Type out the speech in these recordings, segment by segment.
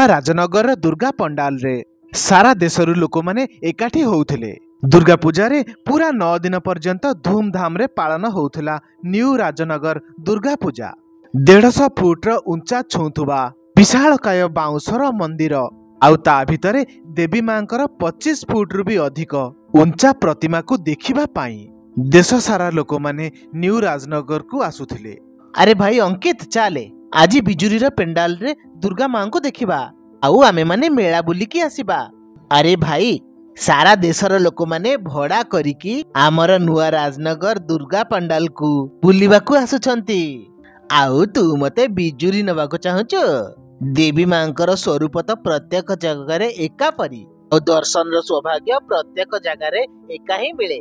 राजनगर दुर्गा पंडाल रे सारा देशरू लोक माने एकाठी होउथिले। दुर्गा पूजा रे पूरा 9 दिन पर्यंत धूमधाम रे पालन होउथिला न्यू राजनगर दुर्गा पूजा। 150 फुट उंचा छुंथुबा विशालकाय बाउंसर मंदिर आउ ता भितरे देवी मांकर 25 फुट रु भी अधिक उंचा प्रतिमा को देखिबा पाई देश सारा लोक माने न्यू राजनगर को आसुथिले। अरे भाई अंकित चाले आज बिजुरी पेंडाल रे दुर्गा मां को देखिबा आउ आमे माने मेला बुलिकी आसीबा। अरे भाई सारा देशर लोक माने भड़ा करिकी आमर नुआ राजनगर दुर्गा पंडाल को बुलिबा को आसुछंती। आउ तू मते बिजुरी नबा को चाहूचो? देवी मांकर स्वरूप तो प्रत्येक जगह एका परी और दर्शन रो सौभाग्य प्रत्येक जगह एका ही मिले।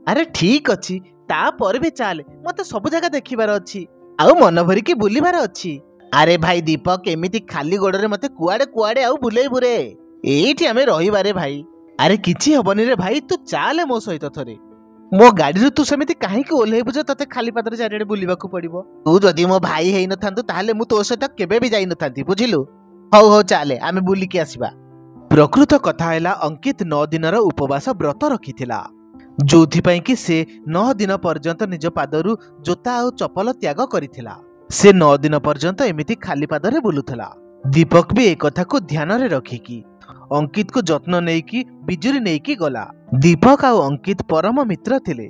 अरे ठीक अच्छी तापर भी चाल मते सब जगह देखिबार अच्छी आउ मन भरिकी बुलिबार अच्छी। अरे भाई दीपक एमिति खाली गोड़े मते कुआडे कुआडे आउ बुलेई बुरे एठी आमे रहिबारे भाई। अरे किछि हबनी रे भाई तू चाले मो सहित थरे मो गाड़ी रे तू सेमिति काहे कि ओल्हेबु जे तते खाली पादरे चारिडे बुलिबा को पड़िबो। तू जदी मो भाई हेइ न थांतु ताहाले मु तो सहित केबे भी जाई न थांती बुझिलु। हौ हौ चाले आमे बुलिकी आसीबा। प्रकृत कथा हैला अंकित 9 दिनर उपवास व्रत रखिथिला जोथि पई कि से 9 दिन पर्यंत निज पादरु जोता आ चपल त्याग करिथिला। से 9 दिन पर्यंत एमिति खाली पादरे बुलुथला। दीपक भी एक कथा को ध्यान रे रखिकी अंकित को जत्न नेकी बिजुरी नेकी गला। दीपक आ अंकित परम मित्र थिले।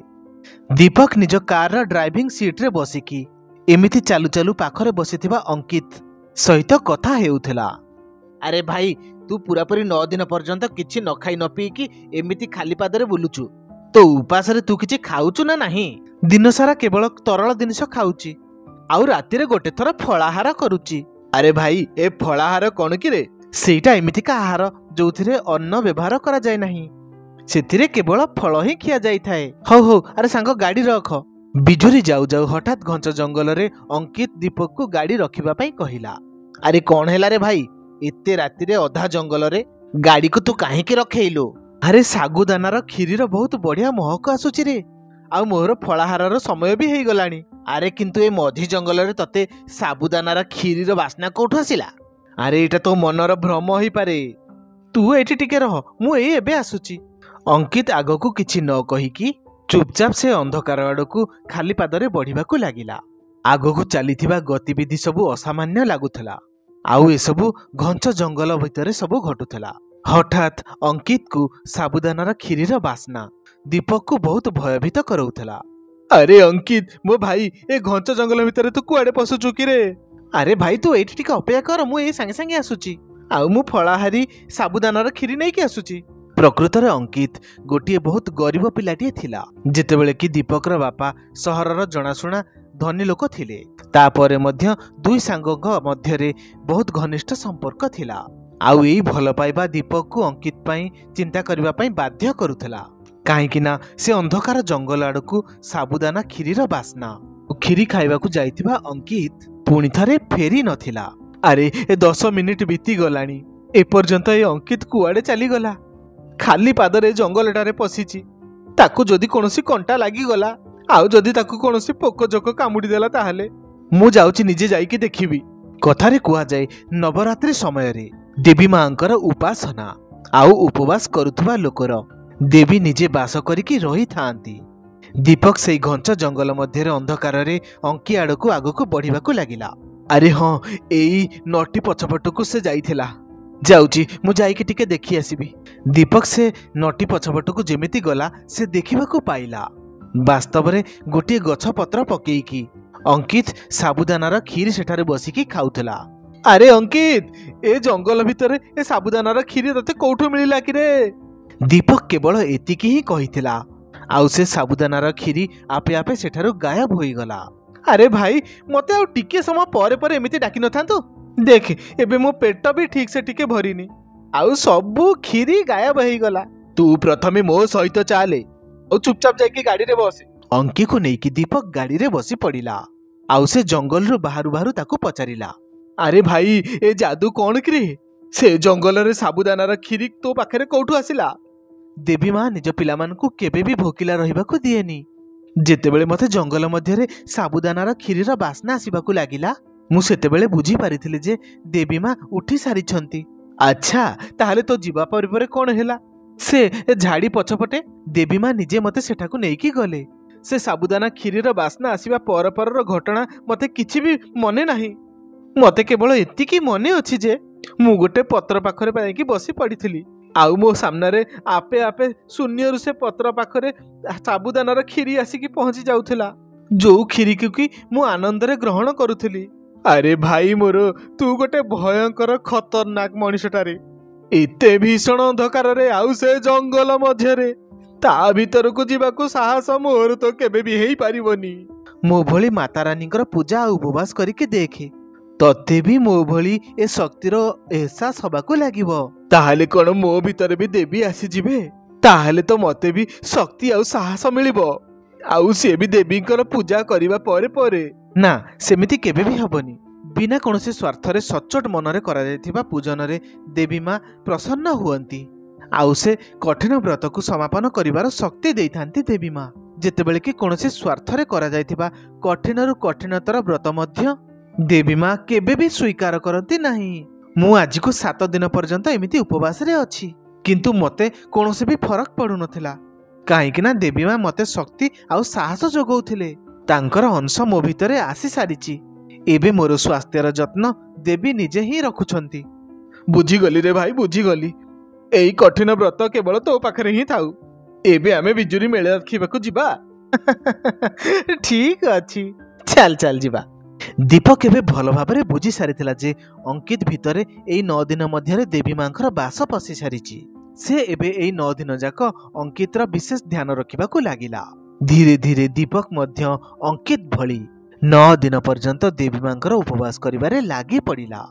दीपक निज कार ड्राइविंग सीट रे बसिकी एमिति चालू चालू पाखरे बसिथिबा अंकित सहित कथा हेउथला। अरे भाई तू पूरा पूरी 9 दिन पर्यंत किछि न खाई न पी कि एमिति खाली पादरे बुलुचु तो उपास रे तू किछि खाउचु ना नहीं? दिन सारा केवल तरल जिनिस खाउची आउ राति रे गोटे थर फलाहार करूची। अरे भाई ए फलाहार कोन कि रे? सेटा एमितिका आहार जोथिरे अन्न व्यवहार करा जाय नाही सेथिरे केवल फल ही खिया जाय थाए। हौ हौ अरे सांग गाड़ी रख। बिजुरी जाऊ जाऊ हठात घंच जंगल रे अंकित दीपक को गाड़ी रखिबा पई कहिला। अरे कौन हैला रे भाई एते राति रे अधा जंगल रे गाड़ी को तू काहे के रखेइलो? अरे सागुदानार खीरीर बहुत बढ़िया महक आसुची रे आउ मोर फलाहारर समय भी हेई गलानी। अरे किंतु ए मधी जंगल रे तते साबुदानार खीरीर वासना कोठु आसिला? अरे एटा तो मनर भ्रम ही पारे तू एठी टिके रह मु एई एबे आसुची। अंकित आगकू किछि न कहिकी चुपचाप से अंधकार आड़कू खाली पादरे बढ़िबाकू लागिला। आगकू चलीथिबा गतिविधि सबु असामान्य लागुथला आउ ए सबु घंच जंगल भितरे सबु घटुथला। हठात अंकित को साबुदानार खीरीर वासना दीपक को बहुत भयभीत करौथला। अरे अंकित मो भाई ए घंच जंगल भितरे तू कुआडे पसुचु कि रे? अरे भाई तू एठी टिके अपेक्षा कर मु ए संगे संगे आसुची आउ मु फलाहारी साबुदानार खीरी नै कि आसुची। प्रकृत रे अंकित गोटिए बहुत गरीब पिलाटिए थिला जेतेबेले कि दीपक रो बापा सहरर जणाशुणा धनी लोक थिले। तापरे मध्य दुई सांगक मध्य रे बहुत घनिष्ठ संपर्क थिला आउ एई भल पाइबा दीपक को अंकित पई चिंता करबा पई बाध्य करूथला काहेकि ना से अंधकार जंगल आड़कू साबुदाना खीरीर वासना खीरी खाइबा को जाइथिबा अंकित पुणी थरे फेरी नथिला। अरे ए 10 मिनिट बीती गलानी ए पर्यंत ए अंकित कुआडे चली गला? खाली पादरे जंगलटारे पसिची ताकू जदि कोनोसी कंटा लागी गला आउ जदि ताकू कोनोसी पोक जोक कामुडी देला ताहाले मु जाउची निजे जाईकी देखिबी। कथारे कुआ जाय नवरात्रि समय रे देवी मांकर उपासना आउ उपवास करुथबा लोकर देवी निजे बास करिकी रही थांती। दीपक सेई घंच जंगल मध्य अंधकार रे अंकी आड़कू आगकू बढ़िबाकू लागिला। अरे हाँ एई नटी पछपटकू से जाइथिला जाउची मु जाईकी टिके देखि आसीबी। दीपक से नटी पछपटकू जेमिति गला से देखिबाकू पाइला वास्तव रे गोटे गछ पत्र पकेईकी अंकित साबुदानार खीर सेठारे बसिकी खाउथला। अरे अंकित ए जंगल भितरे ए साबुदानार खीर तते कोठु मिलिला कि रे? दीपक केवल एतिकी ही कहिथिला आउ से साबुदानार खीरी आपे आपे सेठारु गायब होई गला। अरे भाई मते आ टिके समय परे परे एमिति डाकी न थांतु देख एबे मो पेट भी ठीक से टिके भरिनी आउ सबु खीरी गायब होई गला। तू प्रथमे मो सहित चाले और चुपचाप जाके गाड़ी रे बस। अंकी को नेकी दीपक गाड़ी रे बसी पड़िला आउ से जंगल रु बाहरु बाहरु ताकू पचारिला। अरे भाई ए जादू कौन कि से जंगल रे साबुदानार खीरी तो पाखरे कोठु आसिला? देवी मां निज पिला मानकू केबे भी भोकिला रहिबाकू दिएनी। जेतेबेले मते जंगल मध्य रे साबुदानार खीरीर वासना आसिबाकू लागिला मु सेतेबेले बुझी पारिथिली जे देवी मां उठी सारिछंती ଆଚ୍ଛା, ତାହେଲେ ତୋ ଯିବା ପରେ କ'ଣ ହେଲା? ସେ ଝାଡ଼ି ପଛପଟେ ଦେବୀ ମା ନିଜେ ମତେ ସେଠାକୁ ନେଇକି ଗଲେ। ସେ ସାବୁଦାନା କ୍ଷୀରିର ବାସ୍ନା ଆସିବା ପରର ଘଟଣା ମତେ କିଛି ବି ମନେ ନାହିଁ। ମତେ କେବଳ ଏତିକି ମନେ ଅଛି ଯେ ମୁଁ ଗୋଟେ ପତ୍ର ପାଖରେ ଯାଇକି ବସି ପଡ଼ିଥିଲି, ଆଉ ମୋ ସାମ୍ନାରେ ଆପେ ଆପେ ଶୂନ୍ୟରୁ ସେ ପତ୍ର ପାଖରେ ସାବୁଦାନାର କ୍ଷୀରି ଆସିକି ପହଞ୍ଚି ଯାଉଥିଲା, ଯୋଉ କ୍ଷୀରିକୁ କି ମୁଁ ଆନନ୍ଦରେ ଗ୍ରହଣ କରୁଥିଲି। ଆରେ ଭାଇ ମୋର, ତୁ ଗୋଟେ ଭୟଙ୍କର ଖତରନାକ ମଣିଷଟାରେ। ଏତେ ଭୀଷଣ ଅନ୍ଧକାରରେ, ଆଉ ସେ ଜଙ୍ଗଲ ମଧ୍ୟରେ, ତା ଭିତରକୁ ଯିବାକୁ ସାହସ ମୋର ତ କେବେ ବି ହେଇପାରିବନି। ମୋ ଭଳି ମାତାରାନୀଙ୍କର ପୂଜା ଆଉ ଉପବାସ କରିକି ଦେଖେ, ତତେ ବି ମୋ ଭଳି ଏ ଶକ୍ତିର ଏହସାସ ହବାକୁ ଲାଗିବ। ତାହେଲେ କ'ଣ ମୋ ଭିତରେ ବି ଦେବୀ ଆସିଯିବେ? ତାହେଲେ ତ ମତେ ବି ଶକ୍ତି ଆଉ ସାହସ ମିଳିବ, ଆଉ ସେ ବି ଦେବୀଙ୍କର ପୂଜା କରିବା ପରେ। ନା, ସେମିତି କେବେ ବି ହବନି। ବିନା କୌଣସି ସ୍ୱାର୍ଥରେ ସଚ୍ଚୋଟ ମନରେ କରାଯାଇଥିବା ପୂଜନରେ ଦେବୀ ମା ପ୍ରସନ୍ନ ହୁଅନ୍ତି, ଆଉ ସେ କଠିନ ବ୍ରତକୁ ସମାପନ କରିବାର ଶକ୍ତି ଦେଇଥାନ୍ତି ଦେବୀ ମା। ଯେତେବେଳେ କି କୌଣସି ସ୍ୱାର୍ଥରେ କରାଯାଇଥିବା କଠିନରୁ କଠିନତର ବ୍ରତ ମଧ୍ୟ ଦେବୀ ମା କେବେ ବି ସ୍ୱୀକାର କରନ୍ତି ନାହିଁ। ମୁଁ ଆଜିକୁ 7 ଦିନ ପର୍ଯ୍ୟନ୍ତ ଏମିତି ଉପବାସରେ ଅଛି, କିନ୍ତୁ ମତେ କୌଣସି ବି ଫରକ ପଡୁନଥିଲା, କାହିଁକି ନା ଦେବୀ ମା ମତେ ଶକ୍ତି ଆଉ ସାହସ ଯୋଗଉଥିଲେ। ତାଙ୍କର ଅଂଶ ମୋ ଭିତରେ ଆସି ସାରିଛି। ଏବେ ମୋର ସ୍ୱାସ୍ଥ୍ୟର ଯତ୍ନ ଦେବୀ ନିଜେ ହିଁ ରଖୁଛନ୍ତି। ବୁଝିଗଲି ରେ ଭାଇ, ବୁଝିଗଲି। ଏଇ କଠିନ ବ୍ରତ କେବଳ ତୋ ପାଖରେ ହିଁ ଥାଉ। ଏବେ ଆମେ ବିଜୁଳି ମେଳା ଦେଖିବାକୁ ଯିବା। ଠିକ ଅଛି, ଚାଲ ଯିବା। ଦୀପକ ଏବେ ଭଲ ଭାବରେ ବୁଝି ସାରିଥିଲା ଯେ ଅଙ୍କିତ ଭିତରେ ଏଇ 9 ଦିନ ମଧ୍ୟରେ ଦେବୀ ମାଙ୍କର ବାସ ପଶି ସାରିଛି। ସେ ଏବେ ଏଇ 9 ଦିନ ଯାକ ଅଙ୍କିତର ବିଶେଷ ଧ୍ୟାନ ରଖିବାକୁ ଲାଗିଲା। ଧୀରେ ଧୀରେ ଦୀପକ ମଧ୍ୟ ଅଙ୍କିତ ଭଳି 9 ଦିନ ପର୍ଯ୍ୟନ୍ତ ଦେବୀ ମାଙ୍କର ଉପବାସ କରିବାରେ ଲାଗି ପଡ଼ିଲା।